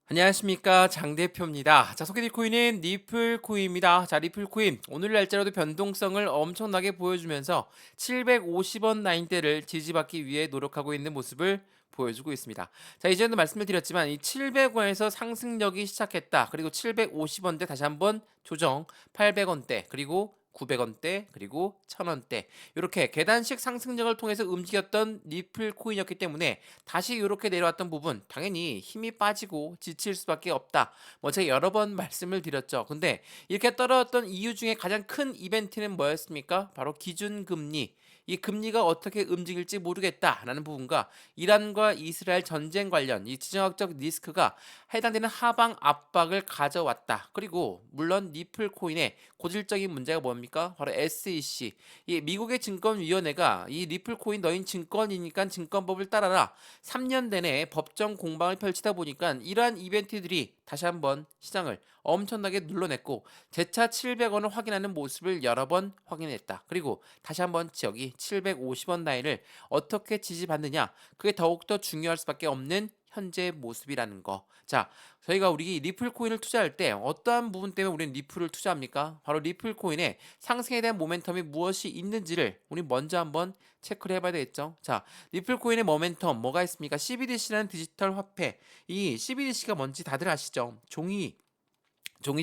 안녕하십니까, 장 대표입니다. 자, 소개드릴 코인은 리플코인입니다. 자, 리플코인 오늘 날짜로도 변동성을 엄청나게 보여주면서 750원 라인대를 지지받기 위해 노력하고 있는 모습을 보여주고 있습니다. 자, 이전에도 말씀을 드렸지만 이 700원에서 상승력이 시작했다. 그리고 750원대 다시 한번 조정, 800원대, 그리고 900원대, 그리고 1000원대 이렇게 계단식 상승력을 통해서 움직였던 리플 코인이었기 때문에 다시 이렇게 내려왔던 부분 당연히 힘이 빠지고 지칠 수밖에 없다. 뭐 제가 여러 번 말씀을 드렸죠. 근데 이렇게 떨어졌던 이유 중에 가장 큰 이벤트는 뭐였습니까? 바로 기준금리. 이 금리가 어떻게 움직일지 모르겠다라는 부분과 이란과 이스라엘 전쟁 관련 이 지정학적 리스크가 해당되는 하방 압박을 가져왔다. 그리고 물론 리플 코인의 고질적인 문제가 뭡니까? 바로 SEC. 이 미국의 증권위원회가 이 리플 코인 너인 증권이니까 증권법을 따라라. 3년 내내 법정 공방을 펼치다 보니까 이러한 이벤트들이 다시 한번 시장을 엄청나게 눌러냈고 재차 700원을 확인하는 모습을 여러 번 확인했다. 그리고 다시 한번 지역이 750원 라인을 어떻게 지지받느냐 그게 더욱더 중요할 수밖에 없는 현재 모습이라는 거. 자, 저희가 우리 리플 코인을 투자할 때 어떠한 부분 때문에 우리는 리플을 투자합니까? 바로 리플 코인의 상승에 대한 모멘텀이 무엇이 있는지를 우리 먼저 한번 체크를 해봐야 되겠죠. 자, 리플 코인의 모멘텀 뭐가 있습니까? CBDC라는 디지털 화폐. 이 CBDC가 뭔지 다들 아시죠? 종이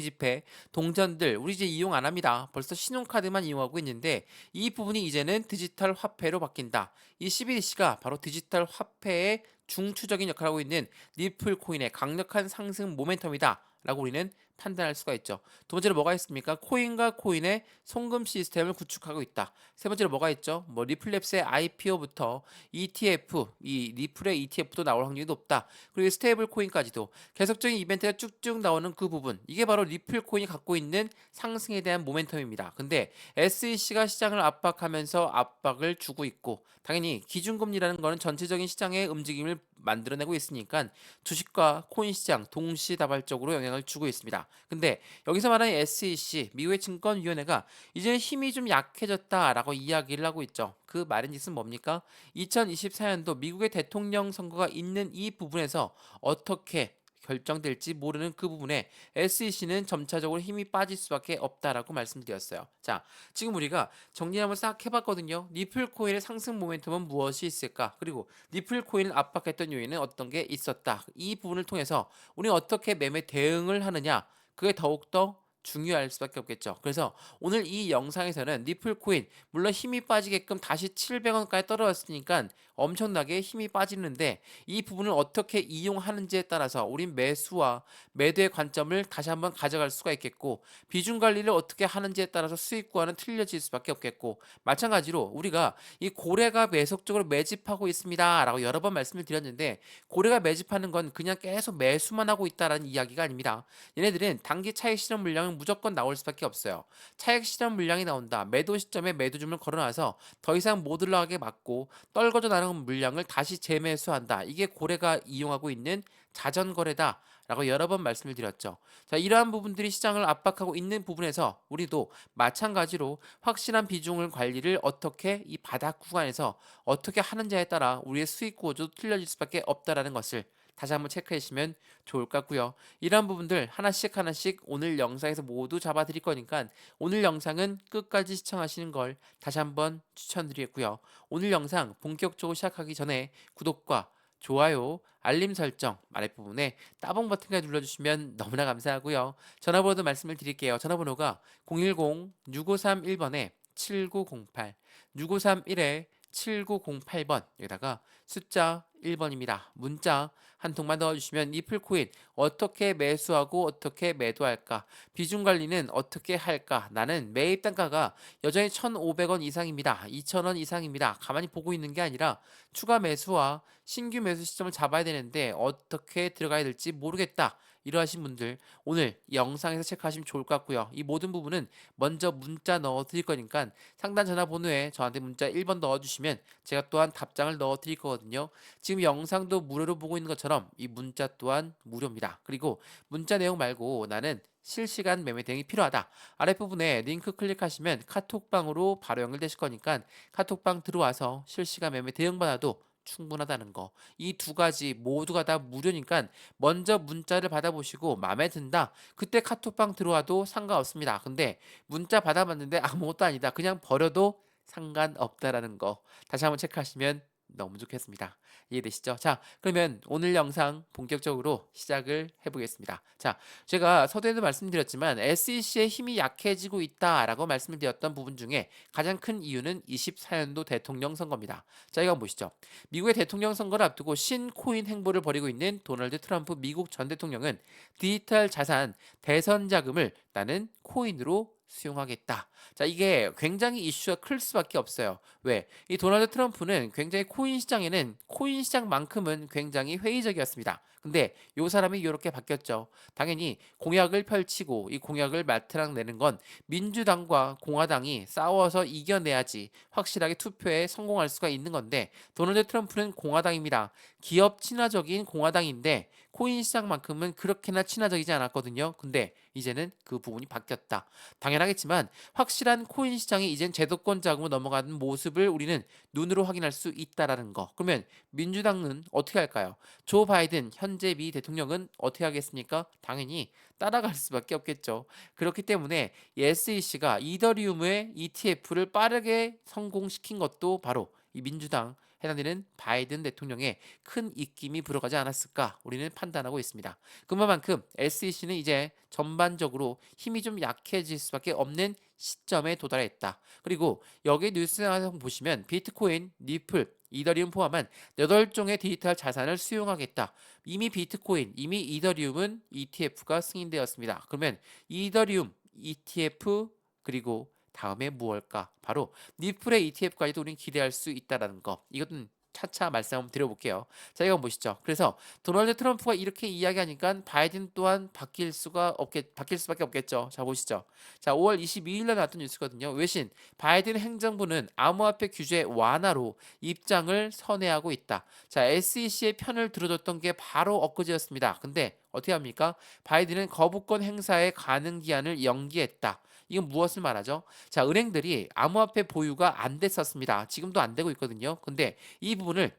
지폐, 동전들 우리 이제 이용 안 합니다. 벌써 신용카드만 이용하고 있는데 이 부분이 이제는 디지털 화폐로 바뀐다. 이 CBDC가 바로 디지털 화폐의 중추적인 역할을 하고 있는 리플 코인의 강력한 상승 모멘텀이다. 라고 우리는 판단할 수가 있죠. 두 번째로 뭐가 있습니까? 코인과 코인의 송금 시스템을 구축하고 있다. 세 번째로 뭐가 있죠? 뭐 리플랩스의 IPO부터 ETF, 이 리플의 ETF도 나올 확률이 높다. 그리고 스테이블 코인까지도 계속적인 이벤트가 쭉쭉 나오는 그 부분. 이게 바로 리플 코인이 갖고 있는 상승에 대한 모멘텀입니다. 근데 SEC가 시장을 압박하면서 압박을 주고 있고 당연히 기준금리라는 거는 전체적인 시장의 움직임을 만들어내고 있으니까 주식과 코인 시장 동시다발적으로 영향을 주고 있습니다. 근데 여기서 말하는 SEC, 미국의 증권위원회가 이제 힘이 좀 약해졌다라고 이야기를 하고 있죠. 그 말인즉슨 뭡니까? 2024년도 미국의 대통령 선거가 있는 이 부분에서 어떻게 결정될지 모르는 그 부분에 SEC는 점차적으로 힘이 빠질 수밖에 없다라고 말씀드렸어요. 자, 지금 우리가 정리 한번 싹 해봤거든요. 리플 코인의 상승 모멘텀은 무엇이 있을까? 그리고 리플 코인을 압박했던 요인은 어떤 게 있었다. 이 부분을 통해서 우리는 어떻게 매매 대응을 하느냐? 그게 더욱더 중요할 수밖에 없겠죠. 그래서 오늘 이 영상에서는 리플 코인 물론 힘이 빠지게끔 다시 700원까지 떨어졌으니까 엄청나게 힘이 빠지는데 이 부분을 어떻게 이용하는지에 따라서 우린 매수와 매도의 관점을 다시 한번 가져갈 수가 있겠고 비중 관리를 어떻게 하는지에 따라서 수익과는 틀려질 수밖에 없겠고 마찬가지로 우리가 이 고래가 계속적으로 매집하고 있습니다라고 여러 번 말씀을 드렸는데 고래가 매집하는 건 그냥 계속 매수만 하고 있다라는 이야기가 아닙니다. 얘네들은 단기 차익 실현 물량은 무조건 나올 수밖에 없어요. 차익 실현 물량이 나온다. 매도 시점에 매도줌을 걸어놔서 더 이상 못 올라가게 막고 떨궈져 나가는 물량을 다시 재매수한다. 이게 고래가 이용하고 있는 자전거래다. 라고 여러 번 말씀을 드렸죠. 자, 이러한 부분들이 시장을 압박하고 있는 부분에서 우리도 마찬가지로 확실한 비중을 관리를 어떻게 이 바닥 구간에서 어떻게 하는지에 따라 우리의 수익 구조도 틀려질 수밖에 없다라는 것을 다시 한번 체크해 주시면 좋을 것 같고요. 이러한 부분들 하나씩 하나씩 오늘 영상에서 모두 잡아 드릴 거니까 오늘 영상은 끝까지 시청하시는 걸 다시 한번 추천드리겠고요. 오늘 영상 본격적으로 시작하기 전에 구독과 좋아요, 알림 설정 아랫부분에 따봉 버튼까지 눌러주시면 너무나 감사하고요. 전화번호도 말씀을 드릴게요. 전화번호가 010-6531번에 7908, 6531에 7908번 여기다가 숫자 1번입니다. 문자 한 통만 넣어주시면 리플코인 어떻게 매수하고 어떻게 매도할까? 비중 관리는 어떻게 할까? 나는 매입 단가가 여전히 1,500원 이상입니다. 2,000원 이상입니다. 가만히 보고 있는 게 아니라 추가 매수와 신규 매수 시점을 잡아야 되는데 어떻게 들어가야 될지 모르겠다. 이러하신 분들 오늘 영상에서 체크하시면 좋을 것 같고요. 이 모든 부분은 먼저 문자 넣어 드릴 거니까 상단 전화번호에 저한테 문자 1번 넣어주시면 제가 또한 답장을 넣어 드릴 거거든요. 지금 영상도 무료로 보고 있는 것처럼 이 문자 또한 무료입니다. 그리고 문자 내용 말고 나는 실시간 매매 대응이 필요하다. 아랫부분에 링크 클릭하시면 카톡방으로 바로 연결되실 거니까 카톡방 들어와서 실시간 매매 대응 받아도 충분하다는 거. 이 두 가지 모두가 다 무료니까 먼저 문자를 받아보시고 마음에 든다. 그때 카톡방 들어와도 상관없습니다. 근데 문자 받아봤는데 아무것도 아니다. 그냥 버려도 상관없다라는 거. 다시 한번 체크하시면 너무 좋겠습니다. 이해되시죠? 자, 그러면 오늘 영상 본격적으로 시작을 해보겠습니다. 자, 제가 서두에도 말씀드렸지만 SEC의 힘이 약해지고 있다라고 말씀을 드렸던 부분 중에 가장 큰 이유는 24년도 대통령 선거입니다. 자, 이거 한번 보시죠. 미국의 대통령 선거를 앞두고 신코인 행보를 벌이고 있는 도널드 트럼프 미국 전 대통령은 디지털 자산 대선 자금을 나는 코인으로 수용하겠다. 자, 이게 굉장히 이슈가 클 수밖에 없어요. 왜? 이 도널드 트럼프는 굉장히 코인 시장에는 코인 시장만큼은 굉장히 회의적이었습니다. 근데 요 사람이 이렇게 바뀌었죠. 당연히 공약을 펼치고 이 공약을 마트랑 내는 건 민주당과 공화당이 싸워서 이겨내야지 확실하게 투표에 성공할 수가 있는 건데 도널드 트럼프는 공화당입니다. 기업 친화적인 공화당인데 코인 시장만큼은 그렇게나 친화적이지 않았거든요. 근데 이제는 그 부분이 바뀌었다. 당연하겠지만 확실한 코인 시장이 이젠 제도권 자금으로 넘어가는 모습을 우리는 눈으로 확인할 수 있다라는 거. 그러면 민주당은 어떻게 할까요? 조 바이든 현재 미 대통령은 어떻게 하겠습니까? 당연히 따라갈 수밖에 없겠죠. 그렇기 때문에 SEC가 이더리움의 ETF를 빠르게 성공시킨 것도 바로 이 민주당 해당되는 바이든 대통령의 큰 입김이 불어가지 않았을까 우리는 판단하고 있습니다. 그만큼 SEC는 이제 전반적으로 힘이 좀 약해질 수밖에 없는 시점에 도달했다. 그리고 여기 뉴스에서 보시면 비트코인, 리플, 이더리움 포함한 8종의 디지털 자산을 수용하겠다. 이미 비트코인, 이미 이더리움은 ETF가 승인되었습니다. 그러면 이더리움 ETF 그리고 다음에 무엇일까? 바로 리플의 ETF까지도 우리는 기대할 수 있다라는 거. 이것은 차차 말씀 한번 드려볼게요. 자, 이거 보시죠. 그래서 도널드 트럼프가 이렇게 이야기하니까 바이든 또한 바뀔 수밖에 없겠죠. 자, 보시죠. 자, 5월 22일에 나왔던 뉴스거든요. 외신 바이든 행정부는 암호화폐 규제 완화로 입장을 선회하고 있다. 자, SEC의 편을 들어줬던 게 바로 엊그제였습니다. 근데 어떻게 합니까? 바이든은 거부권 행사의 가능 기한을 연기했다. 이건 무엇을 말하죠? 자, 은행들이 암호화폐 보유가 안 됐었습니다. 지금도 안 되고 있거든요. 근데 이 부분을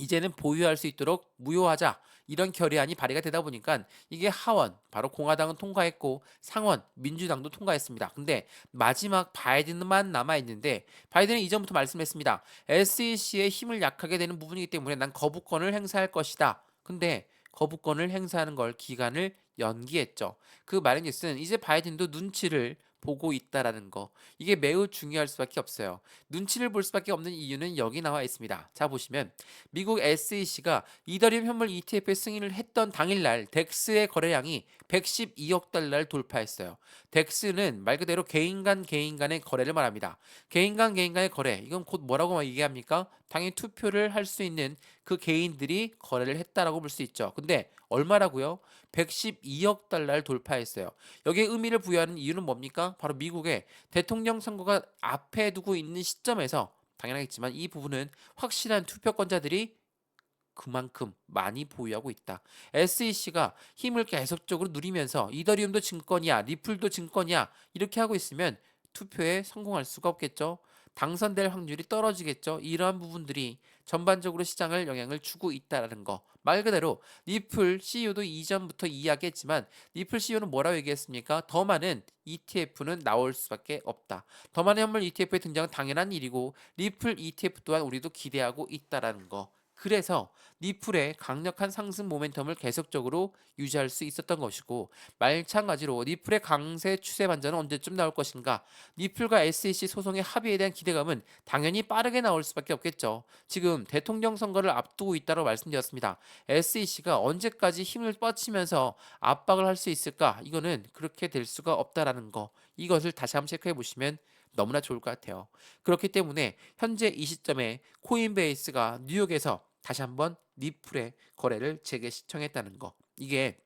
이제는 보유할 수 있도록 무효하자 이런 결의안이 발의가 되다 보니까 이게 하원 바로 공화당은 통과했고 상원 민주당도 통과했습니다. 근데 마지막 바이든만 남아 있는데 바이든은 이전부터 말씀했습니다. SEC의 힘을 약하게 되는 부분이기 때문에 난 거부권을 행사할 것이다. 근데 거부권을 행사하는 걸 기간을 연기했죠. 그 말인 뉴스는 이제 바이든도 눈치를 보고 있다라는 거. 이게 매우 중요할 수밖에 없어요. 눈치를 볼 수밖에 없는 이유는 여기 나와 있습니다. 자, 보시면 미국 SEC가 이더리움 현물 ETF에 승인을 했던 당일날 덱스의 거래량이 112억 달러를 돌파했어요. 덱스는 말 그대로 개인 간의 거래를 말합니다. 개인 간의 거래. 이건 곧 뭐라고 얘기합니까? 당연히 투표를 할 수 있는 그 개인들이 거래를 했다라고 볼 수 있죠. 근데 얼마라고요? 112억 달러를 돌파했어요. 여기에 의미를 부여하는 이유는 뭡니까? 바로 미국의 대통령 선거가 앞에 두고 있는 시점에서 당연하겠지만 이 부분은 확실한 투표권자들이 그만큼 많이 보유하고 있다. SEC가 힘을 계속적으로 누리면서 이더리움도 증권이야, 리플도 증권이야 이렇게 하고 있으면 투표에 성공할 수가 없겠죠. 당선될 확률이 떨어지겠죠. 이러한 부분들이 전반적으로 시장을 영향을 주고 있다라는 거. 말 그대로 리플 CEO도 이전부터 이야기했지만 리플 CEO는 뭐라고 얘기했습니까? 더 많은 ETF는 나올 수밖에 없다. 더 많은 현물 ETF의 등장은 당연한 일이고 리플 ETF 또한 우리도 기대하고 있다라는 거. 그래서 리플의 강력한 상승 모멘텀을 계속적으로 유지할 수 있었던 것이고 마찬가지로 리플의 강세 추세 반전은 언제쯤 나올 것인가? 리플과 SEC 소송의 합의에 대한 기대감은 당연히 빠르게 나올 수밖에 없겠죠. 지금 대통령 선거를 앞두고 있다고 말씀드렸습니다. SEC가 언제까지 힘을 뻗치면서 압박을 할 수 있을까? 이거는 그렇게 될 수가 없다라는 거. 이것을 다시 한번 체크해 보시면 너무나 좋을 것 같아요. 그렇기 때문에 현재 이 시점에 코인베이스가 뉴욕에서 다시 한번 리플의 거래를 재개 시청했다는 거. 이게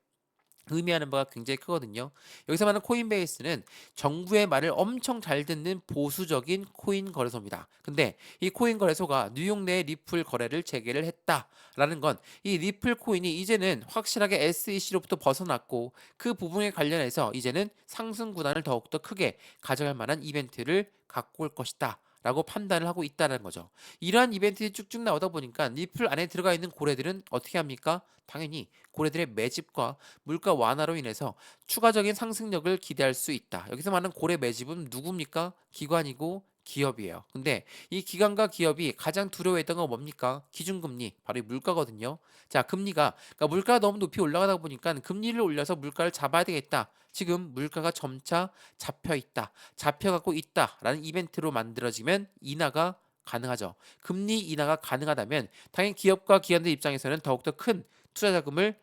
의미하는 바가 굉장히 크거든요. 여기서 말하는 코인베이스는 정부의 말을 엄청 잘 듣는 보수적인 코인 거래소입니다. 근데 이 코인 거래소가 뉴욕 내 리플 거래를 재개를 했다라는 건 이 리플 코인이 이제는 확실하게 SEC로부터 벗어났고 그 부분에 관련해서 이제는 상승 구간을 더욱더 크게 가져갈 만한 이벤트를 갖고 올 것이다. 라고 판단을 하고 있다는 거죠. 이러한 이벤트들이 쭉쭉 나오다 보니까 리플 안에 들어가 있는 고래들은 어떻게 합니까? 당연히 고래들의 매집과 물가 완화로 인해서 추가적인 상승력을 기대할 수 있다. 여기서 말하는 고래 매집은 누굽니까? 기관이고 기업이에요. 근데 이 기관과 기업이 가장 두려워했던 건 뭡니까? 기준금리, 바로 이 물가거든요. 자, 그러니까 물가가 너무 높이 올라가다 보니까 금리를 올려서 물가를 잡아야 되겠다. 지금 물가가 점차 잡혀 있다. 잡혀가고 있다라는 이벤트로 만들어지면 인하가 가능하죠. 금리 인하가 가능하다면 당연히 기업과 기관들 입장에서는 더욱더 큰 투자 자금을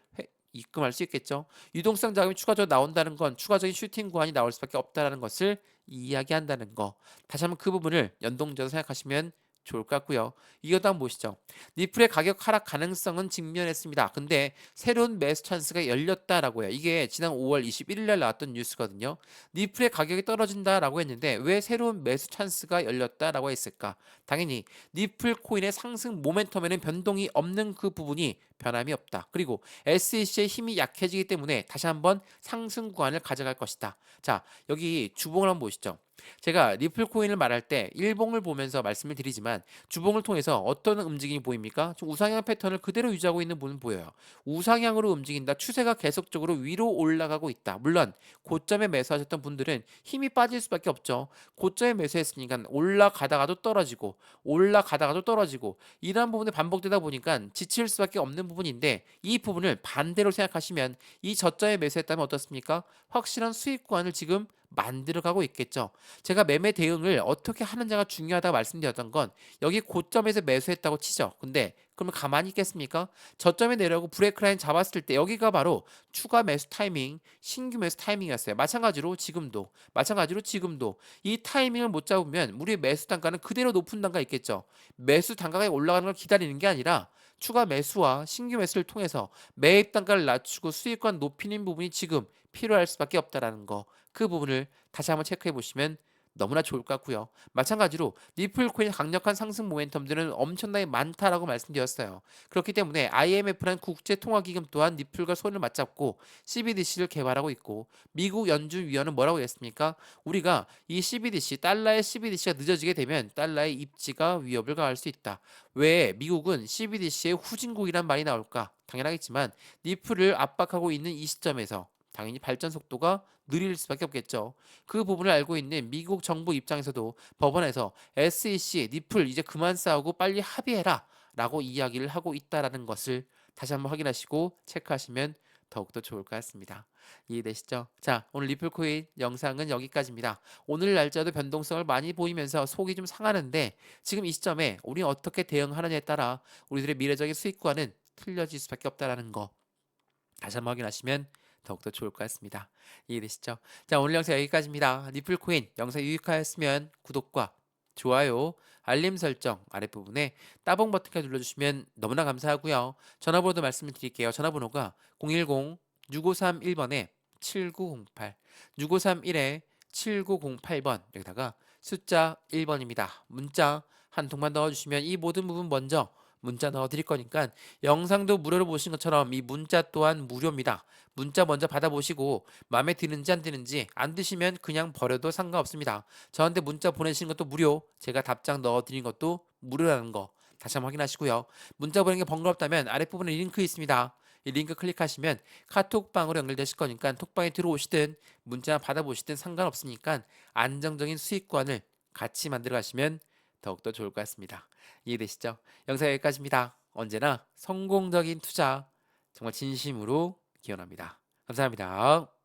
입금할 수 있겠죠. 유동성 자금이 추가적으로 나온다는 건 추가적인 슈팅 구간이 나올 수밖에 없다는 것을 이야기한다는 거. 다시 한번 그 부분을 연동적으로 생각하시면 좋을 것 같고요. 이것도 한번 보시죠. 리플의 가격 하락 가능성은 직면했습니다. 근데 새로운 매수 찬스가 열렸다라고 해요. 이게 지난 5월 21일 날 나왔던 뉴스거든요. 리플의 가격이 떨어진다라고 했는데 왜 새로운 매수 찬스가 열렸다라고 했을까? 당연히 리플 코인의 상승 모멘텀에는 변동이 없는 그 부분이 변함이 없다. 그리고 SEC의 힘이 약해지기 때문에 다시 한번 상승 구간을 가져갈 것이다. 자, 여기 주봉을 한번 보시죠. 제가 리플 코인을 말할 때 일봉을 보면서 말씀을 드리지만 주봉을 통해서 어떤 움직임이 보입니까? 좀 우상향 패턴을 그대로 유지하고 있는 분은 보여요. 우상향으로 움직인다. 추세가 계속적으로 위로 올라가고 있다. 물론 고점에 매수하셨던 분들은 힘이 빠질 수밖에 없죠. 고점에 매수했으니까 올라가다가도 떨어지고 올라가다가도 떨어지고 이러한 부분이 반복되다 보니까 지칠 수밖에 없는 부분인데 이 부분을 반대로 생각하시면 이 저점에 매수했다면 어떻습니까? 확실한 수익 구간을 지금 만들어가고 있겠죠. 제가 매매 대응을 어떻게 하느냐가 중요하다고 말씀드렸던 건 여기 고점에서 매수했다고 치죠. 근데 그러면 가만히 있겠습니까? 저점에 내려오고 브레이크 라인 잡았을 때 여기가 바로 추가 매수 타이밍, 신규 매수 타이밍이었어요. 마찬가지로 지금도 이 타이밍을 못 잡으면 우리의 매수 단가는 그대로 높은 단가 있겠죠. 매수 단가가 올라가는 걸 기다리는 게 아니라 추가 매수와 신규 매수를 통해서 매입 단가를 낮추고 수익권 높이는 부분이 지금 필요할 수밖에 없다라는 거. 그 부분을 다시 한번 체크해 보시면 너무나 좋을 것 같고요. 마찬가지로 리플 코인 강력한 상승 모멘텀들은 엄청나게 많다라고 말씀드렸어요. 그렇기 때문에 IMF라는 국제통화기금 또한 리플과 손을 맞잡고 CBDC를 개발하고 있고 미국 연준위원은 뭐라고 했습니까? 우리가 이 CBDC, 달러의 CBDC가 늦어지게 되면 달러의 입지가 위협을 가할 수 있다. 왜 미국은 CBDC의 후진국이란 말이 나올까? 당연하겠지만 리플을 압박하고 있는 이 시점에서 당연히 발전 속도가 느릴 수밖에 없겠죠. 그 부분을 알고 있는 미국 정부 입장에서도 법원에서 SEC, 리플 이제 그만 싸우고 빨리 합의해라 라고 이야기를 하고 있다라는 것을 다시 한번 확인하시고 체크하시면 더욱더 좋을 것 같습니다. 이해되시죠? 자, 오늘 리플코인 영상은 여기까지입니다. 오늘 날짜도 변동성을 많이 보이면서 속이 좀 상하는데 지금 이 시점에 우리 어떻게 대응하느냐에 따라 우리들의 미래적인 수익과는 틀려질 수밖에 없다라는 거 다시 한번 확인하시면 더욱더 좋을 것 같습니다. 이해되시죠? 자, 오늘 영상 여기까지입니다. 리플코인 영상 유익하였으면 구독과 좋아요, 알림 설정 아랫부분에 따봉 버튼까지 눌러주시면 너무나 감사하고요. 전화번호도 말씀을 드릴게요. 전화번호가 010-6531번에 7908, 6531에 7908번 여기다가 숫자 1번입니다. 문자 한 통만 넣어주시면 이 모든 부분 먼저 문자 넣어드릴 거니까 영상도 무료로 보신 것처럼 이 문자 또한 무료입니다. 문자 먼저 받아보시고 마음에 드는지 안 드는지 안 드시면 그냥 버려도 상관없습니다. 저한테 문자 보내시는 것도 무료, 제가 답장 넣어드린 것도 무료라는 거 다시 한번 확인하시고요. 문자 보내는 게 번거롭다면 아랫부분에 링크 있습니다. 이 링크 클릭하시면 카톡방으로 연결되실 거니까 톡방에 들어오시든 문자 받아보시든 상관없으니까 안정적인 수익권을 같이 만들어 가시면 더욱더 좋을 것 같습니다. 이해되시죠? 영상 여기까지입니다. 언제나 성공적인 투자 정말 진심으로 기원합니다. 감사합니다.